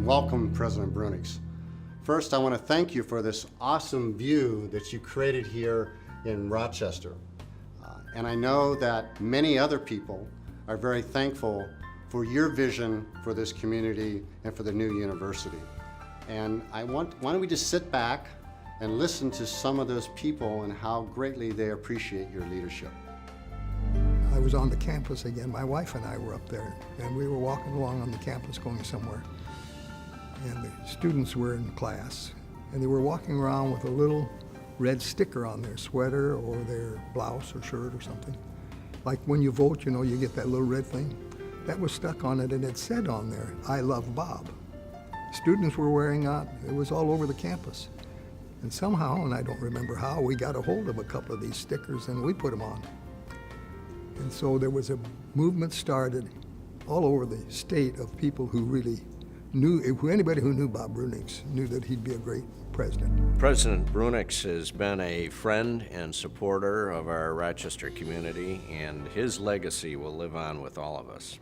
welcome President Bruininks. First, I want to thank you for this awesome view that you created here in Rochester. And I know that many other people are very thankful for your vision for this community and for the new university. And why don't we just sit back and listen to some of those people and how greatly they appreciate your leadership. I was on the campus again. My wife and I were up there, and we were walking along on the campus going somewhere. And the students were in class, and they were walking around with a little red sticker on their sweater or their blouse or shirt or something. Like when you vote, you know, you get that little red thing. That was stuck on it, and it said on there, "I love Bob." Students were wearing it. It was all over the campus. And somehow, and I don't remember how, we got a hold of a couple of these stickers and we put them on. And so there was a movement started all over the state of people who really knew, anybody who knew Bob Bruininks knew that he'd be a great president. President Bruininks has been a friend and supporter of our Rochester community, and his legacy will live on with all of us.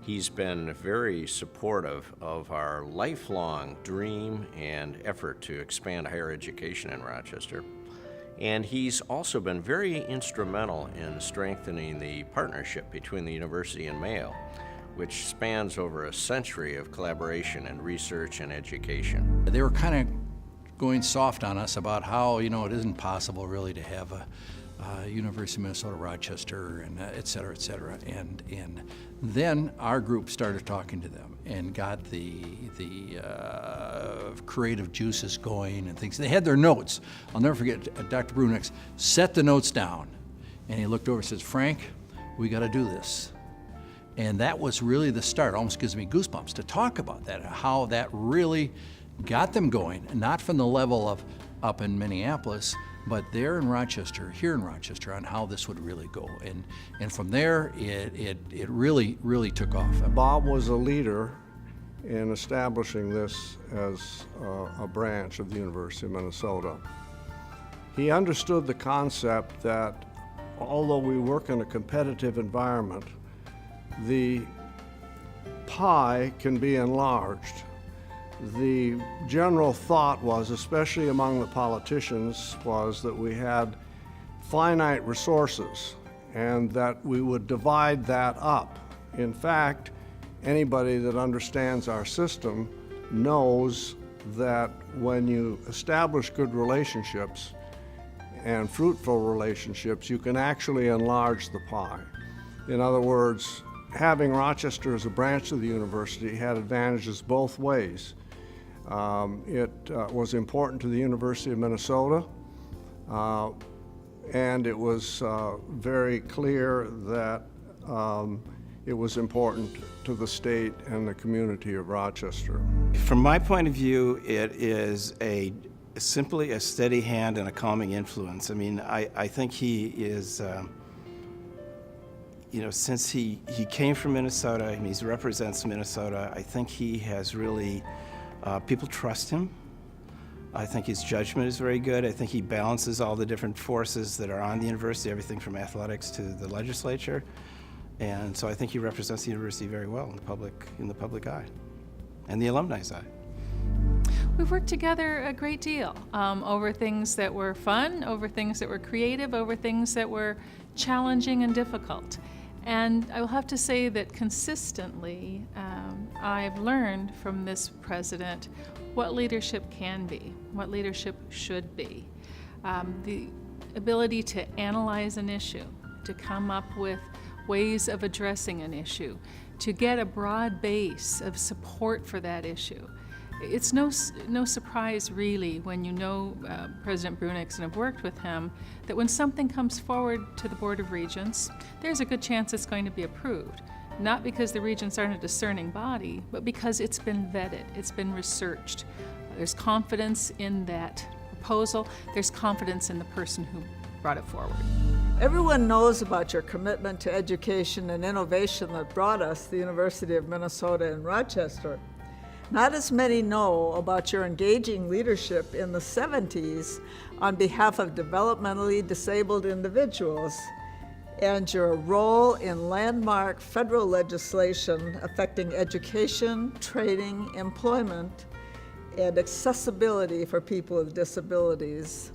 He's been very supportive of our lifelong dream and effort to expand higher education in Rochester. And he's also been very instrumental in strengthening the partnership between the university and Mayo, which spans over a century of collaboration in research and education. They were kind of going soft on us about how, you know, it isn't possible really to have a University of Minnesota Rochester and et cetera, et cetera. And then our group started talking to them and got the creative juices going and things. They had their notes. I'll never forget, Dr. Bruininks set the notes down, and he looked over and says, "Frank, we got to do this." And that was really the start. Almost gives me goosebumps to talk about that, how that really got them going, not from the level of up in Minneapolis, but there in Rochester, here in Rochester, on how this would really go. And from there, it really, really took off. Bob was a leader in establishing this as a branch of the University of Minnesota. He understood the concept that although we work in a competitive environment, the pie can be enlarged. The general thought was, especially among the politicians, was that we had finite resources and that we would divide that up. In fact, anybody that understands our system knows that when you establish good relationships and fruitful relationships, you can actually enlarge the pie. In other words, having Rochester as a branch of the university had advantages both ways. It was important to the University of Minnesota, and it was very clear that it was important to the state and the community of Rochester. From my point of view, it is simply a steady hand and a calming influence. I mean, I think he is, you know, since he came from Minnesota and he represents Minnesota, I think he has really, people trust him. I think his judgment is very good. I think he balances all the different forces that are on the university, everything from athletics to the legislature. And so I think he represents the university very well in the public eye and the alumni's eye. We've worked together a great deal over things that were fun, over things that were creative, over things that were challenging and difficult. And I will have to say that consistently, I've learned from this president what leadership can be, what leadership should be. The ability to analyze an issue, to come up with ways of addressing an issue, to get a broad base of support for that issue. It's no surprise really when you know President Bruininks and have worked with him that when something comes forward to the Board of Regents, there's a good chance it's going to be approved. Not because the regents aren't a discerning body, but because it's been vetted, it's been researched. There's confidence in that proposal, there's confidence in the person who brought it forward. Everyone knows about your commitment to education and innovation that brought us the University of Minnesota in Rochester. Not as many know about your engaging leadership in the 70s on behalf of developmentally disabled individuals and your role in landmark federal legislation affecting education, training, employment, and accessibility for people with disabilities.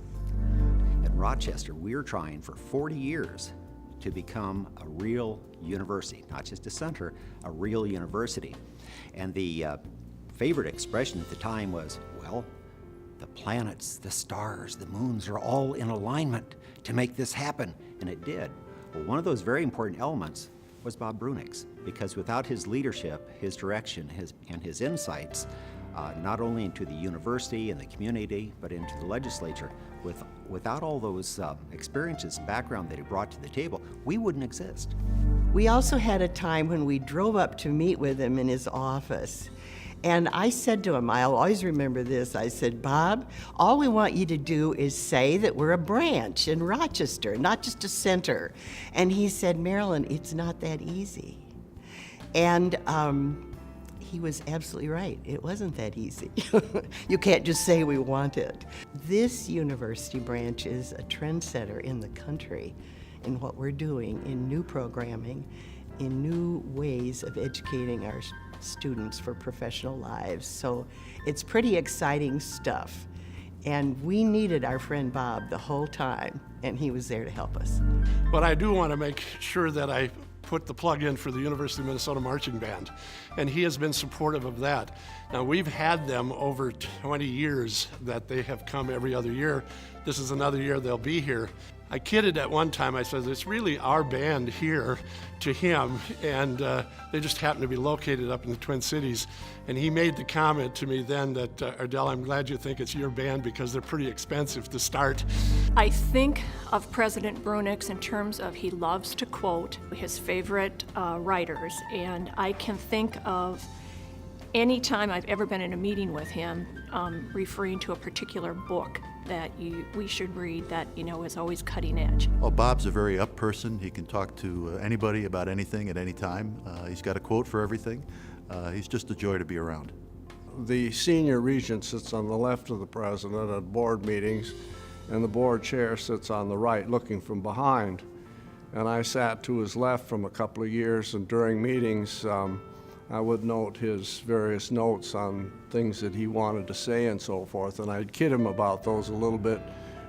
At Rochester, we're trying for 40 years to become a real university, not just a center, a real university. And the favorite expression at the time was, well, the planets, the stars, the moons are all in alignment to make this happen, and it did. Well, one of those very important elements was Bob Bruininks, because without his leadership, his direction, and his insights, not only into the university and the community, but into the legislature, without all those experiences and background that he brought to the table, we wouldn't exist. We also had a time when we drove up to meet with him in his office. And I said to him, I'll always remember this, I said, Bob, all we want you to do is say that we're a branch in Rochester, not just a center. And he said, Marilyn, it's not that easy. And he was absolutely right. It wasn't that easy. You can't just say we want it. This university branch is a trendsetter in the country in what we're doing in new programming, in new ways of educating our students for professional lives. So it's pretty exciting stuff. And we needed our friend Bob the whole time, and he was there to help us. But I do want to make sure that I put the plug in for the University of Minnesota Marching Band, and he has been supportive of that. Now, we've had them over 20 years that they have come every other year. This is another year they'll be here. I kidded at one time, I said, it's really our band here to him, and they just happen to be located up in the Twin Cities. And he made the comment to me then that, Ardell, I'm glad you think it's your band because they're pretty expensive to start. I think of President Bruininks in terms of he loves to quote his favorite writers, and I can think of any time I've ever been in a meeting with him referring to a particular book that we should read that, is always cutting edge. Well, Bob's a very up person. He can talk to anybody about anything at any time. He's got a quote for everything. He's just a joy to be around. The senior regent sits on the left of the president at board meetings, and the board chair sits on the right, looking from behind. And I sat to his left from a couple of years, and during meetings, I would note his various notes on things that he wanted to say and so forth, and I'd kid him about those a little bit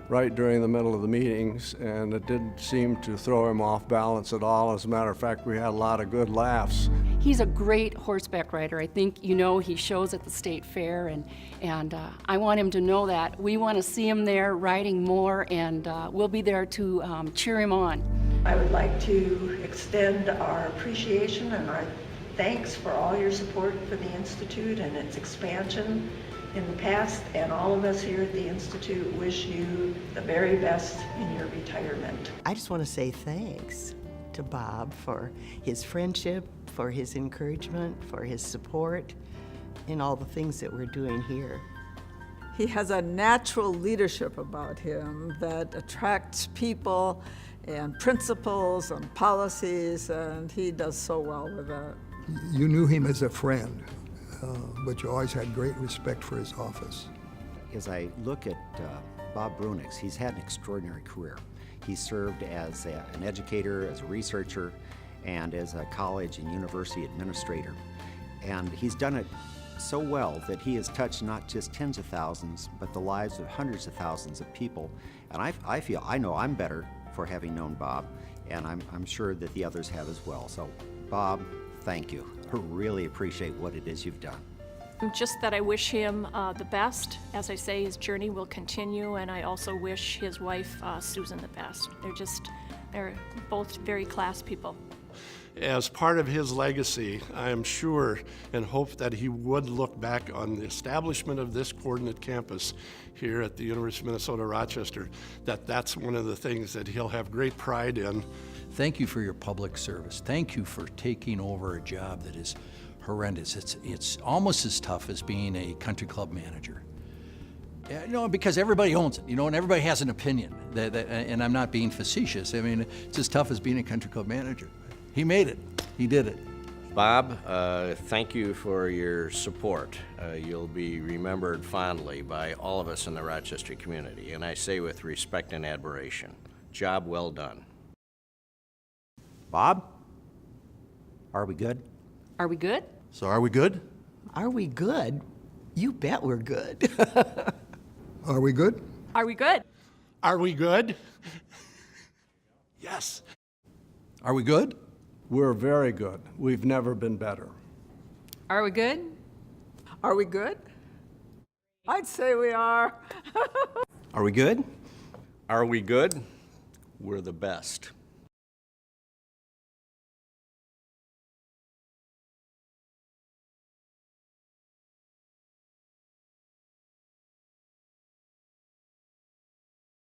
right during the middle of the meetings, and it didn't seem to throw him off balance at all. As a matter of fact, we had a lot of good laughs. He's a great horseback rider. I think he shows at the state fair, and I want him to know that. We want to see him there riding more, and we'll be there to cheer him on. I would like to extend our appreciation and our thanks for all your support for the Institute and its expansion in the past, and all of us here at the Institute wish you the very best in your retirement. I just want to say thanks to Bob for his friendship, for his encouragement, for his support in all the things that we're doing here. He has a natural leadership about him that attracts people and principles and policies, and he does so well with that. You knew him as a friend, but you always had great respect for his office. As I look at Bob Bruininks, he's had an extraordinary career. He served as an educator, as a researcher, and as a college and university administrator. And he's done it so well that he has touched not just tens of thousands, but the lives of hundreds of thousands of people. And I know I'm better for having known Bob, and I'm sure that the others have as well. So, Bob, thank you. I really appreciate what it is you've done. Just that I wish him the best. As I say, his journey will continue, and I also wish his wife, Susan, the best. They're both very class people. As part of his legacy, I am sure and hope that he would look back on the establishment of this coordinate campus here at the University of Minnesota Rochester, that's one of the things that he'll have great pride in. Thank you for your public service. Thank you for taking over a job that is horrendous. It's almost as tough as being a country club manager. Because everybody owns it, and everybody has an opinion. And I'm not being facetious. I mean, it's as tough as being a country club manager. He made it. He did it. Bob, thank you for your support. You'll be remembered fondly by all of us in the Rochester community, and I say with respect and admiration, job well done. Bob? Are we good? Are we good? So are we good? Are we good? You bet we're good. Are we good? Are we good? Are we good? Yes. Are we good? We're very good. We've never been better. Are we good? Are we good? I'd say we are. Are we good? Are we good? We're the best.